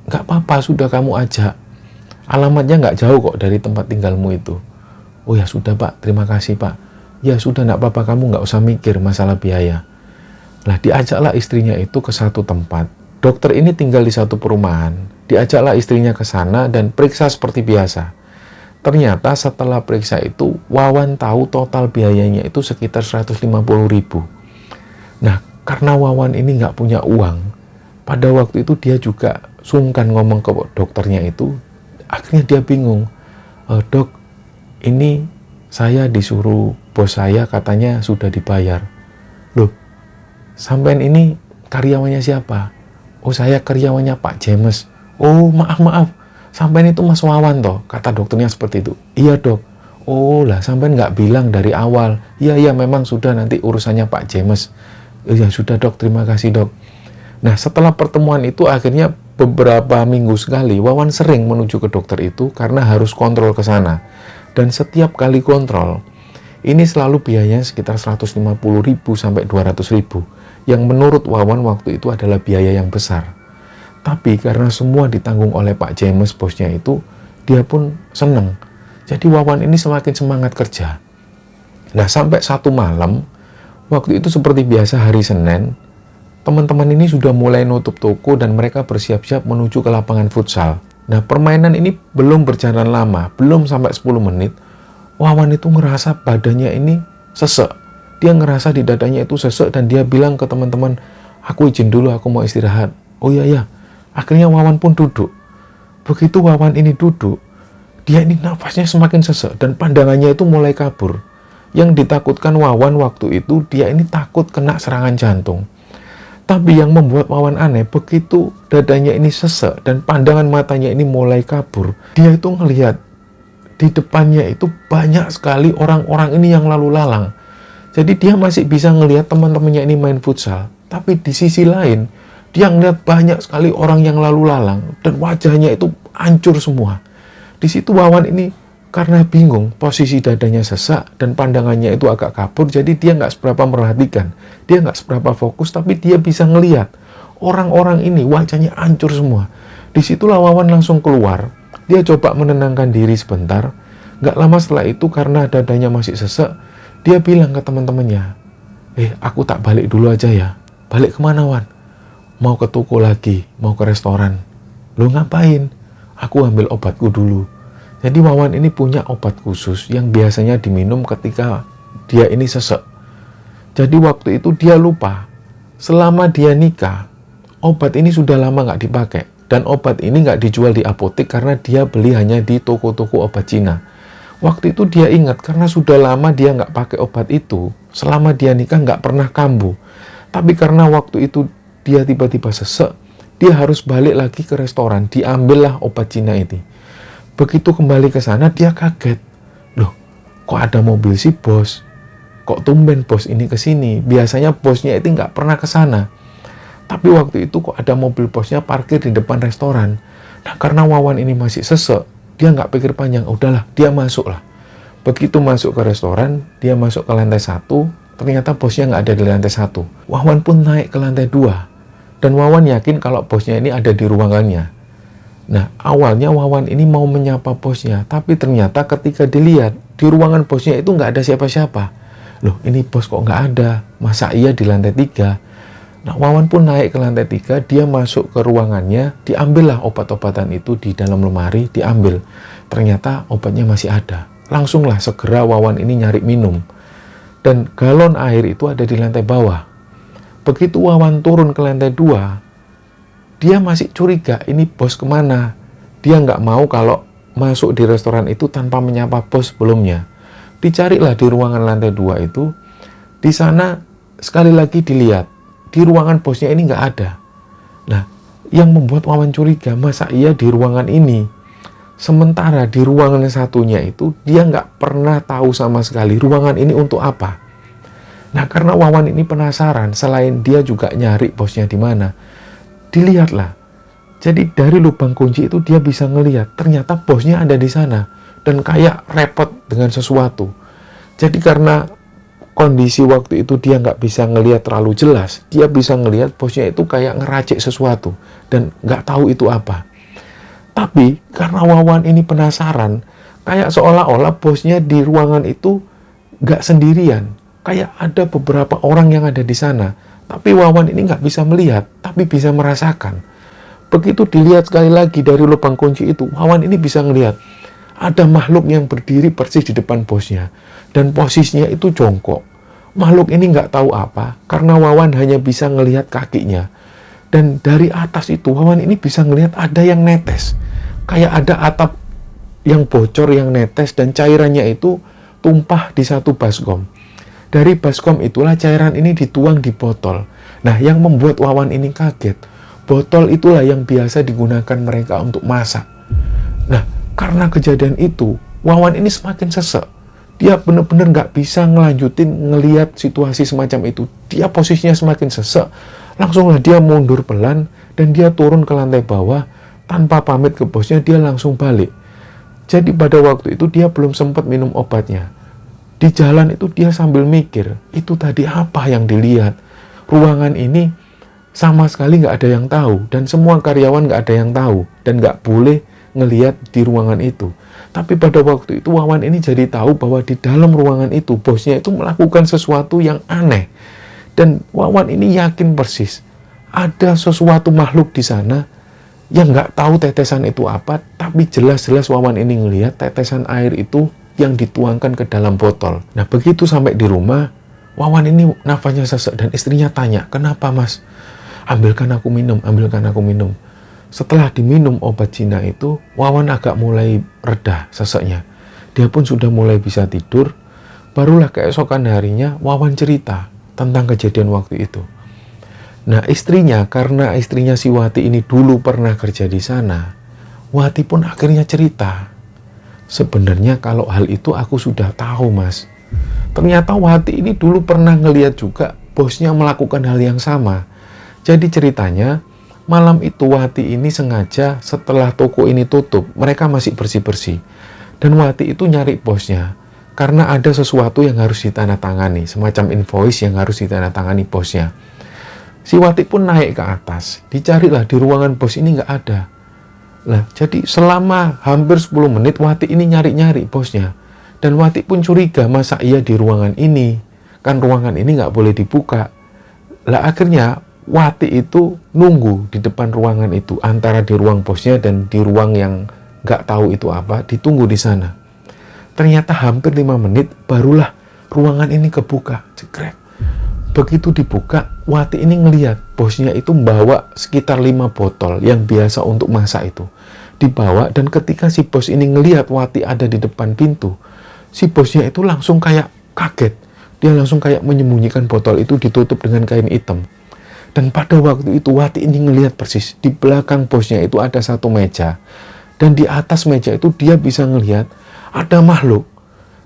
Nggak apa-apa, sudah kamu ajak. Alamatnya nggak jauh kok dari tempat tinggalmu itu. Oh ya sudah pak, terima kasih pak. Ya sudah nggak apa-apa, kamu nggak usah mikir masalah biaya. Lah diajaklah istrinya itu ke satu tempat. Dokter ini tinggal di satu perumahan. Diajaklah istrinya ke sana dan periksa seperti biasa. Ternyata setelah periksa itu, Wawan tahu total biayanya itu sekitar 150.000. Nah karena Wawan ini nggak punya uang, pada waktu itu dia juga sungkan ngomong ke dokternya itu. Akhirnya dia bingung, dok, ini saya disuruh bos saya katanya sudah dibayar. Loh, sampean ini karyawannya siapa? Oh, saya karyawannya Pak James. Oh, maaf. Sampean itu Mas Wawan toh? Kata dokternya seperti itu. Iya dok. Oh lah, sampean nggak bilang dari awal. Iya, memang sudah, nanti urusannya Pak James. Ya sudah dok, terima kasih dok. Nah, setelah pertemuan itu akhirnya beberapa minggu sekali Wawan sering menuju ke dokter itu karena harus kontrol ke sana. Dan setiap kali kontrol, ini selalu biayanya sekitar 150.000 sampai 200.000, yang menurut Wawan waktu itu adalah biaya yang besar. Tapi karena semua ditanggung oleh Pak James bosnya itu, dia pun seneng. Jadi Wawan ini semakin semangat kerja. Nah sampai satu malam, waktu itu seperti biasa hari Senin, teman-teman ini sudah mulai nutup toko dan mereka bersiap-siap menuju ke lapangan futsal. Nah permainan ini belum berjalan lama, belum sampai 10 menit, Wawan itu ngerasa badannya ini sesek. Dia ngerasa di dadanya itu sesek dan dia bilang ke teman-teman, aku izin dulu, aku mau istirahat. Oh iya. Akhirnya Wawan pun duduk. Begitu Wawan ini duduk, dia ini nafasnya semakin sesek dan pandangannya itu mulai kabur. Yang ditakutkan Wawan waktu itu, dia ini takut kena serangan jantung. Tapi yang membuat Wawan aneh, begitu dadanya ini sesek dan pandangan matanya ini mulai kabur, dia itu ngelihat di depannya itu banyak sekali orang-orang ini yang lalu lalang. Jadi dia masih bisa ngelihat teman-temannya ini main futsal. Tapi di sisi lain, dia ngelihat banyak sekali orang yang lalu lalang dan wajahnya itu hancur semua. Di situ Wawan ini karena bingung, posisi dadanya sesak dan pandangannya itu agak kabur, jadi dia nggak seberapa merhatikan, dia nggak seberapa fokus, tapi dia bisa ngelihat orang-orang ini wajahnya hancur semua. Disitulah Wawan langsung keluar, dia coba menenangkan diri sebentar. Nggak lama setelah itu, karena dadanya masih sesak, dia bilang ke teman-temannya, aku tak balik dulu aja ya. Balik kemana, Wan? Mau ke toko lagi, mau ke restoran. Lo ngapain? Aku ambil obatku dulu. Jadi Wawan ini punya obat khusus yang biasanya diminum ketika dia ini sesek. Jadi waktu itu dia lupa, selama dia nikah, obat ini sudah lama nggak dipakai. Dan obat ini nggak dijual di apotek karena dia beli hanya di toko-toko obat Cina. Waktu itu dia ingat karena sudah lama dia nggak pakai obat itu, selama dia nikah nggak pernah kambuh. Tapi karena waktu itu dia tiba-tiba sesek, dia harus balik lagi ke restoran, diambillah obat Cina ini. Begitu kembali ke sana, dia kaget. Loh, kok ada mobil si bos? Kok tumben bos ini ke sini? Biasanya bosnya itu nggak pernah ke sana. Tapi waktu itu kok ada mobil bosnya parkir di depan restoran. Nah, karena Wawan ini masih sesek, dia nggak pikir panjang. Udahlah, dia masuk lah. Begitu masuk ke restoran, dia masuk ke lantai 1, ternyata bosnya nggak ada di lantai 1. Wawan pun naik ke lantai 2. Dan Wawan yakin kalau bosnya ini ada di ruangannya. Nah, awalnya Wawan ini mau menyapa bosnya, tapi ternyata ketika dilihat, di ruangan bosnya itu nggak ada siapa-siapa. Loh, ini bos kok nggak ada? Masa iya di lantai 3? Nah, Wawan pun naik ke lantai 3, dia masuk ke ruangannya, diambillah obat-obatan itu di dalam lemari, diambil. Ternyata obatnya masih ada. Langsunglah segera Wawan ini nyari minum. Dan galon air itu ada di lantai bawah. Begitu Wawan turun ke lantai 2, dia masih curiga, ini bos kemana? Dia nggak mau kalau masuk di restoran itu tanpa menyapa bos sebelumnya. Dicarilah di ruangan lantai 2 itu. Di sana sekali lagi dilihat, di ruangan bosnya ini nggak ada. Nah, yang membuat Wawan curiga, masa iya di ruangan ini? Sementara di ruangan yang satunya itu, dia nggak pernah tahu sama sekali ruangan ini untuk apa. Nah, karena Wawan ini penasaran, selain dia juga nyari bosnya di mana, dilihatlah. Jadi dari lubang kunci itu dia bisa ngelihat ternyata bosnya ada di sana dan kayak repot dengan sesuatu. Jadi karena kondisi waktu itu dia nggak bisa ngelihat terlalu jelas, dia bisa ngelihat bosnya itu kayak ngeracik sesuatu dan nggak tahu itu apa. Tapi karena Wawan ini penasaran, kayak seolah-olah bosnya di ruangan itu nggak sendirian, kayak ada beberapa orang yang ada di sana. Tapi Wawan ini nggak bisa melihat, tapi bisa merasakan. Begitu dilihat sekali lagi dari lubang kunci itu, Wawan ini bisa ngelihat ada makhluk yang berdiri persis di depan bosnya. Dan posisinya itu jongkok. Makhluk ini nggak tahu apa, karena Wawan hanya bisa ngelihat kakinya. Dan dari atas itu, Wawan ini bisa ngelihat ada yang netes. Kayak ada atap yang bocor, yang netes, dan cairannya itu tumpah di satu baskom. Dari baskom itulah cairan ini dituang di botol. Nah, yang membuat Wawan ini kaget, botol itulah yang biasa digunakan mereka untuk masak. Nah, karena kejadian itu, Wawan ini semakin sesek. Dia benar-benar nggak bisa ngelanjutin ngelihat situasi semacam itu. Dia posisinya semakin sesek. Langsunglah dia mundur pelan dan dia turun ke lantai bawah. Tanpa pamit ke bosnya, dia langsung balik. Jadi pada waktu itu dia belum sempat minum obatnya. Di jalan itu dia sambil mikir, itu tadi apa yang dilihat? Ruangan ini sama sekali nggak ada yang tahu, dan semua karyawan nggak ada yang tahu, dan nggak boleh ngelihat di ruangan itu. Tapi pada waktu itu Wawan ini jadi tahu bahwa di dalam ruangan itu bosnya itu melakukan sesuatu yang aneh. Dan Wawan ini yakin persis, ada sesuatu makhluk di sana yang nggak tahu tetesan itu apa, tapi jelas-jelas Wawan ini ngelihat tetesan air itu yang dituangkan ke dalam botol. Nah, begitu sampai di rumah, Wawan ini nafasnya sesek dan istrinya tanya, "Kenapa, Mas?" "Ambilkan aku minum, ambilkan aku minum." Setelah diminum obat Cina itu, Wawan agak mulai reda seseknya. Dia pun sudah mulai bisa tidur. Barulah keesokan harinya, Wawan cerita tentang kejadian waktu itu. Nah, istrinya, karena istrinya si Wati ini dulu pernah kerja di sana, Wati pun akhirnya cerita, "Sebenarnya kalau hal itu aku sudah tahu, Mas. Ternyata Wati ini dulu pernah ngeliat juga bosnya melakukan hal yang sama." Jadi ceritanya, malam itu Wati ini sengaja setelah toko ini tutup, mereka masih bersih-bersih. Dan Wati itu nyari bosnya karena ada sesuatu yang harus ditandatangani, semacam invoice yang harus ditandatangani bosnya. Si Wati pun naik ke atas, dicarilah di ruangan bos ini nggak ada. Nah, jadi selama hampir 10 menit Wati ini nyari-nyari bosnya. Dan Wati pun curiga, masa iya di ruangan ini? Kan ruangan ini nggak boleh dibuka. Lah akhirnya Wati itu nunggu di depan ruangan itu, antara di ruang bosnya dan di ruang yang nggak tahu itu apa, ditunggu di sana. Ternyata hampir 5 menit barulah ruangan ini kebuka. Cekrek. Begitu dibuka, Wati ini ngelihat bosnya itu membawa sekitar 5 botol yang biasa untuk masak itu. Dibawa, dan ketika si bos ini ngelihat Wati ada di depan pintu, si bosnya itu langsung kayak kaget. Dia langsung kayak menyembunyikan botol itu, ditutup dengan kain hitam. Dan pada waktu itu Wati ini ngelihat persis di belakang bosnya itu ada satu meja. Dan di atas meja itu dia bisa ngelihat ada makhluk.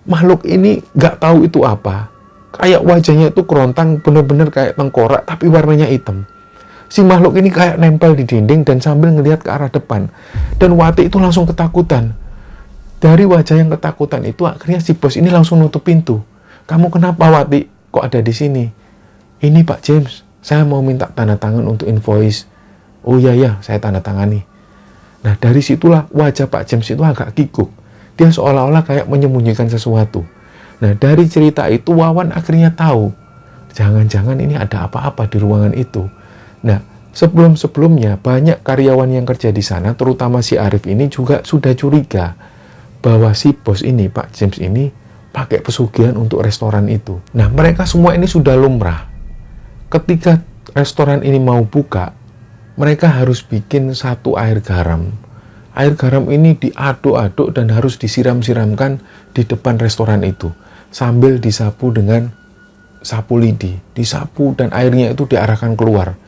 Makhluk ini nggak tahu itu apa. Kayak wajahnya itu kerontang, bener-bener kayak tengkorak, tapi warnanya hitam. Si makhluk ini kayak nempel di dinding dan sambil ngelihat ke arah depan. Dan Wati itu langsung ketakutan. Dari wajah yang ketakutan itu akhirnya si bos ini langsung nutup pintu. Kamu kenapa, Wati? Kok ada di sini? Ini Pak James, saya mau minta tanda tangan untuk invoice. Oh iya, saya tanda tangani. Nah, dari situlah wajah Pak James itu agak kikuk. Dia seolah-olah kayak menyembunyikan sesuatu. Nah, dari cerita itu Wawan akhirnya tahu, jangan-jangan ini ada apa-apa di ruangan itu. Nah, sebelum-sebelumnya banyak karyawan yang kerja di sana, terutama si Arif ini juga sudah curiga bahwa si bos ini, Pak James ini, pakai pesugihan untuk restoran itu. Nah, mereka semua ini sudah lumrah. Ketika restoran ini mau buka, mereka harus bikin satu air garam. Air garam ini diaduk-aduk dan harus disiram-siramkan di depan restoran itu, sambil disapu dengan sapu lidi. Disapu dan airnya itu diarahkan keluar.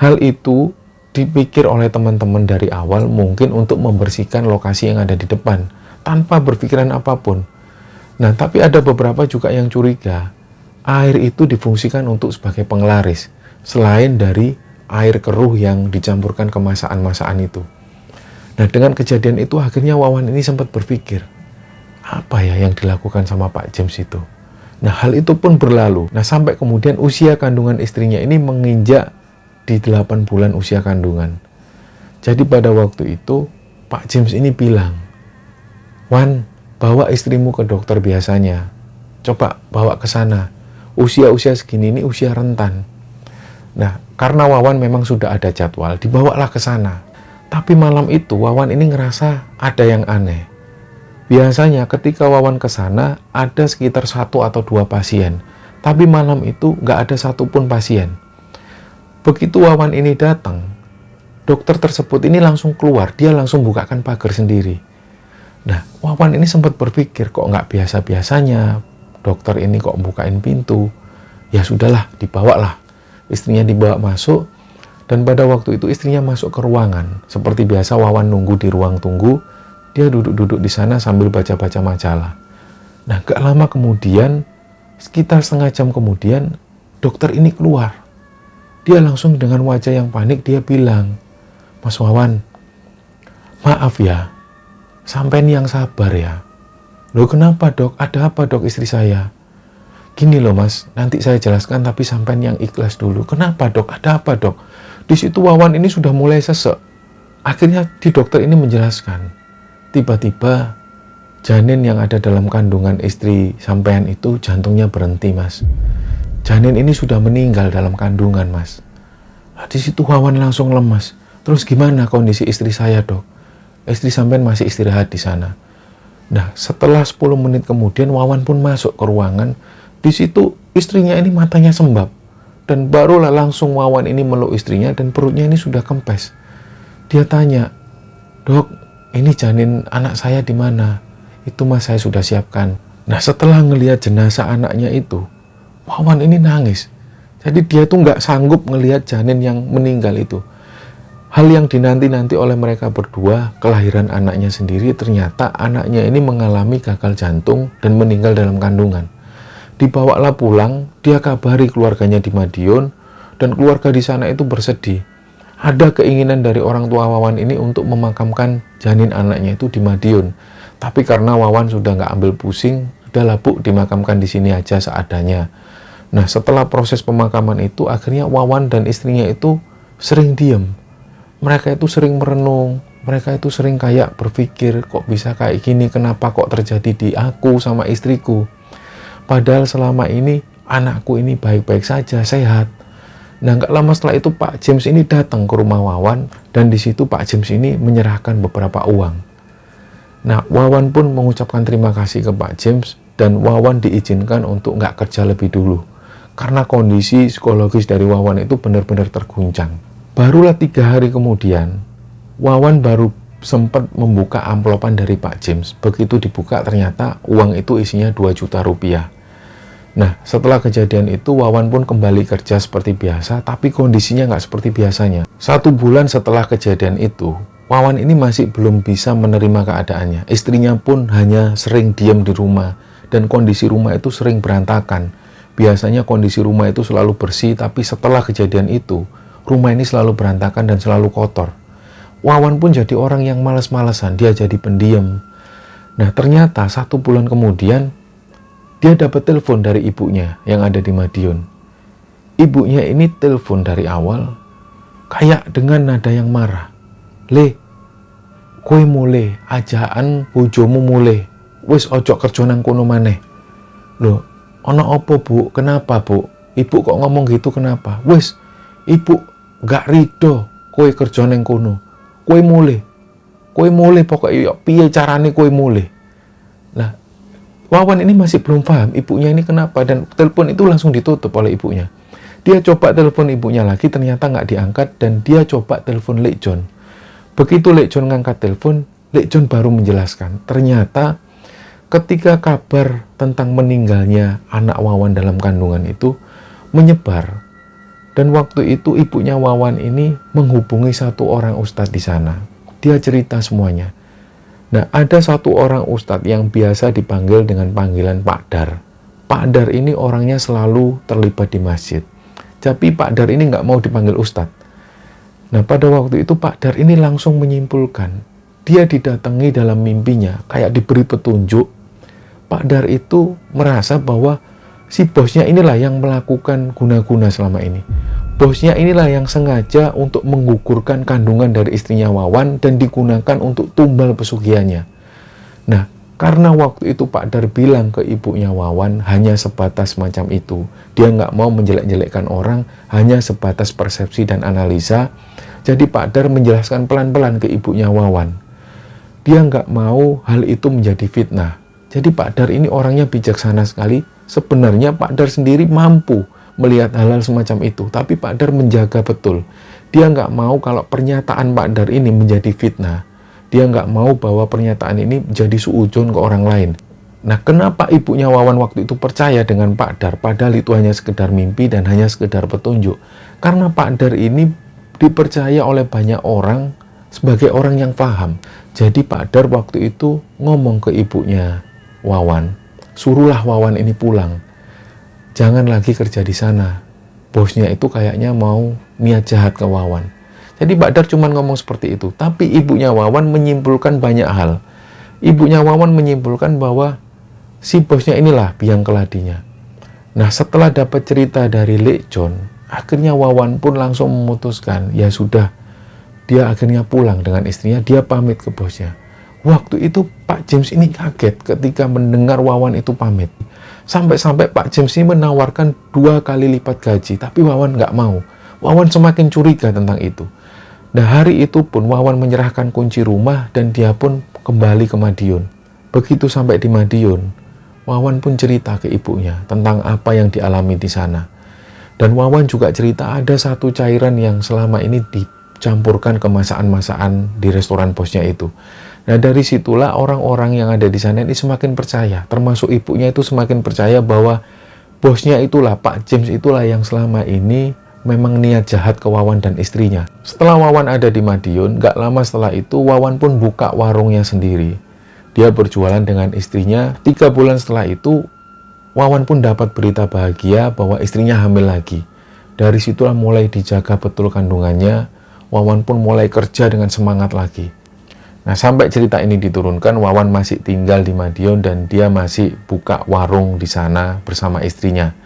Hal itu dipikir oleh teman-teman dari awal mungkin untuk membersihkan lokasi yang ada di depan, tanpa berpikiran apapun. Nah, tapi ada beberapa juga yang curiga, air itu difungsikan untuk sebagai penglaris, selain dari air keruh yang dicampurkan ke masakan-masakan itu. Nah, dengan kejadian itu akhirnya Wawan ini sempat berpikir, apa ya yang dilakukan sama Pak James itu? Nah, hal itu pun berlalu. Nah, sampai kemudian usia kandungan istrinya ini menginjak di 8 bulan usia kandungan. Jadi pada waktu itu Pak James ini bilang, Wan, bawa istrimu ke dokter biasanya. Coba bawa ke sana. Usia-usia segini ini usia rentan. Nah, karena Wawan memang sudah ada jadwal, dibawalah ke sana. Tapi malam itu Wawan ini ngerasa ada yang aneh. Biasanya ketika Wawan ke sana ada sekitar 1 atau 2 pasien. Tapi malam itu nggak ada satupun pasien. Begitu Wawan ini datang, dokter tersebut ini langsung keluar. Dia langsung bukakan pagar sendiri. Nah, Wawan ini sempat berpikir, kok nggak biasa-biasanya dokter ini kok bukain pintu. Ya sudahlah, dibawalah. Istrinya dibawa masuk, dan pada waktu itu istrinya masuk ke ruangan. Seperti biasa Wawan nunggu di ruang tunggu, dia duduk-duduk di sana sambil baca-baca majalah. Nah, gak lama kemudian, sekitar setengah jam kemudian, dokter ini keluar. Dia langsung dengan wajah yang panik, dia bilang, Mas Wawan, maaf ya, sampean yang sabar ya. Loh kenapa dok? Ada apa dok istri saya? Gini loh mas, nanti saya jelaskan tapi sampean yang ikhlas dulu. Kenapa dok? Ada apa dok? Di situ Wawan ini sudah mulai sesek. Akhirnya di dokter ini menjelaskan. Tiba-tiba janin yang ada dalam kandungan istri sampean itu jantungnya berhenti mas. Janin ini sudah meninggal dalam kandungan mas. Nah, di situ Wawan langsung lemas. Terus gimana kondisi istri saya dok? Istri sampean masih istirahat di sana. Nah, setelah 10 menit kemudian Wawan pun masuk ke ruangan. Di situ istrinya ini matanya sembab. Dan barulah langsung Wawan ini meluk istrinya dan perutnya ini sudah kempes. Dia tanya, dok, ini janin anak saya di mana? Itu mas saya sudah siapkan. Nah, setelah ngelihat jenazah anaknya itu, Wawan ini nangis. Jadi dia tuh nggak sanggup ngelihat janin yang meninggal itu. Hal yang dinanti-nanti oleh mereka berdua, kelahiran anaknya sendiri, ternyata anaknya ini mengalami gagal jantung dan meninggal dalam kandungan. Dibawalah pulang, dia kabari keluarganya di Madiun, dan keluarga di sana itu bersedih. Ada keinginan dari orang tua Wawan ini untuk memakamkan janin anaknya itu di Madiun. Tapi karena Wawan sudah nggak ambil pusing, udahlah Bu, dimakamkan di sini aja seadanya. Nah, setelah proses pemakaman itu, akhirnya Wawan dan istrinya itu sering diem. Mereka itu sering merenung, mereka itu sering kayak berpikir, kok bisa kayak gini, kenapa kok terjadi di aku sama istriku. Padahal selama ini anakku ini baik-baik saja, sehat. Nah, nggak lama setelah itu Pak James ini datang ke rumah Wawan, dan di situ Pak James ini menyerahkan beberapa uang. Nah, Wawan pun mengucapkan terima kasih ke Pak James, dan Wawan diizinkan untuk nggak kerja lebih dulu. Karena kondisi psikologis dari Wawan itu benar-benar terguncang. Barulah 3 hari kemudian, Wawan baru sempat membuka amplopan dari Pak James. Begitu dibuka, ternyata uang itu isinya 2 juta rupiah. Nah, setelah kejadian itu, Wawan pun kembali kerja seperti biasa, tapi kondisinya nggak seperti biasanya. 1 bulan setelah kejadian itu, Wawan ini masih belum bisa menerima keadaannya. Istrinya pun hanya sering diam di rumah, dan kondisi rumah itu sering berantakan. Biasanya kondisi rumah itu selalu bersih, tapi setelah kejadian itu, rumah ini selalu berantakan dan selalu kotor. Wawan pun jadi orang yang malas-malasan, dia jadi pendiam. Nah, ternyata 1 bulan kemudian, dia dapat telepon dari ibunya yang ada di Madiun. Ibunya ini telepon dari awal, kayak dengan nada yang marah. Le, kowe mulai, ajaan bojomu mulai, wis ojo kerja nang kono maneh. Loh, ono opo Bu? Kenapa Bu? Ibu kok ngomong gitu kenapa? Wis, ibu gak rido kowe kerja nang kono. Kowe mulai pokoknya piye carane kowe mulai. Nah, Wawan ini masih belum paham ibunya ini kenapa, dan telepon itu langsung ditutup oleh ibunya. Dia coba telepon ibunya lagi, ternyata nggak diangkat, dan dia coba telepon Lek John. Begitu Lek John ngangkat telepon, Lek John baru menjelaskan, ternyata ketika kabar tentang meninggalnya anak Wawan dalam kandungan itu menyebar, dan waktu itu ibunya Wawan ini menghubungi 1 orang ustadz di sana. Dia cerita semuanya. Nah, ada 1 orang ustadz yang biasa dipanggil dengan panggilan Pak Dar. Pak Dar ini orangnya selalu terlibat di masjid. Tapi Pak Dar ini nggak mau dipanggil ustadz. Nah, pada waktu itu Pak Dar ini langsung menyimpulkan. Dia didatangi dalam mimpinya, kayak diberi petunjuk. Pak Dar itu merasa bahwa si bosnya inilah yang melakukan guna-guna selama ini. Bosnya inilah yang sengaja untuk menggugurkan kandungan dari istrinya Wawan dan digunakan untuk tumbal pesugihannya. Nah, karena waktu itu Pak Dar bilang ke ibunya Wawan hanya sebatas macam itu. Dia nggak mau menjelek-jelekkan orang, hanya sebatas persepsi dan analisa. Jadi Pak Dar menjelaskan pelan-pelan ke ibunya Wawan. Dia nggak mau hal itu menjadi fitnah. Jadi Pak Dar ini orangnya bijaksana sekali. Sebenarnya Pak Dar sendiri mampu melihat hal-hal semacam itu. Tapi Pak Dar menjaga betul. Dia nggak mau kalau pernyataan Pak Dar ini menjadi fitnah. Dia nggak mau bahwa pernyataan ini menjadi suudzon ke orang lain. Nah, kenapa ibunya Wawan waktu itu percaya dengan Pak Dar? Padahal itu hanya sekedar mimpi dan hanya sekedar petunjuk. Karena Pak Dar ini dipercaya oleh banyak orang sebagai orang yang paham. Jadi Pak Dar waktu itu ngomong ke ibunya Wawan, suruhlah Wawan ini pulang. Jangan lagi kerja di sana. Bosnya itu kayaknya mau niat jahat ke Wawan. Jadi Pak Dar cuma ngomong seperti itu. Tapi ibunya Wawan menyimpulkan banyak hal. Ibunya Wawan menyimpulkan bahwa si bosnya inilah biang keladinya. Nah, setelah dapat cerita dari Lek John, akhirnya Wawan pun langsung memutuskan, ya sudah, dia akhirnya pulang dengan istrinya, dia pamit ke bosnya. Waktu itu Pak James ini kaget ketika mendengar Wawan itu pamit. Sampai-sampai Pak James ini menawarkan 2 kali lipat gaji, tapi Wawan nggak mau. Wawan semakin curiga tentang itu. Nah, hari itu pun Wawan menyerahkan kunci rumah dan dia pun kembali ke Madiun. Begitu sampai di Madiun, Wawan pun cerita ke ibunya tentang apa yang dialami di sana. Dan Wawan juga cerita ada 1 cairan yang selama ini dicampurkan ke masakan-masakan di restoran bosnya itu. Nah, dari situlah orang-orang yang ada di sana ini semakin percaya, termasuk ibunya itu semakin percaya bahwa bosnya itulah, Pak James itulah yang selama ini memang niat jahat ke Wawan dan istrinya. Setelah Wawan ada di Madiun, gak lama setelah itu Wawan pun buka warungnya sendiri. Dia berjualan dengan istrinya. 3 bulan setelah itu, Wawan pun dapat berita bahagia bahwa istrinya hamil lagi. Dari situlah mulai dijaga betul kandungannya. Wawan pun mulai kerja dengan semangat lagi. Nah, sampai cerita ini diturunkan, Wawan masih tinggal di Madiun dan dia masih buka warung di sana bersama istrinya.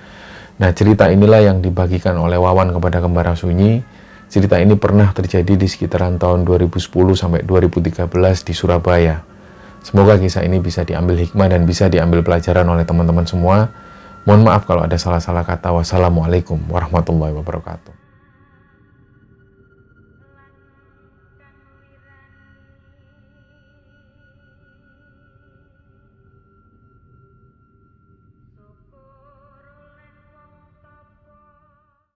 Nah, cerita inilah yang dibagikan oleh Wawan kepada Kembara Sunyi. Cerita ini pernah terjadi di sekitaran tahun 2010 sampai 2013 di Surabaya. Semoga kisah ini bisa diambil hikmah dan bisa diambil pelajaran oleh teman-teman semua. Mohon maaf kalau ada salah-salah kata. Wassalamualaikum warahmatullahi wabarakatuh.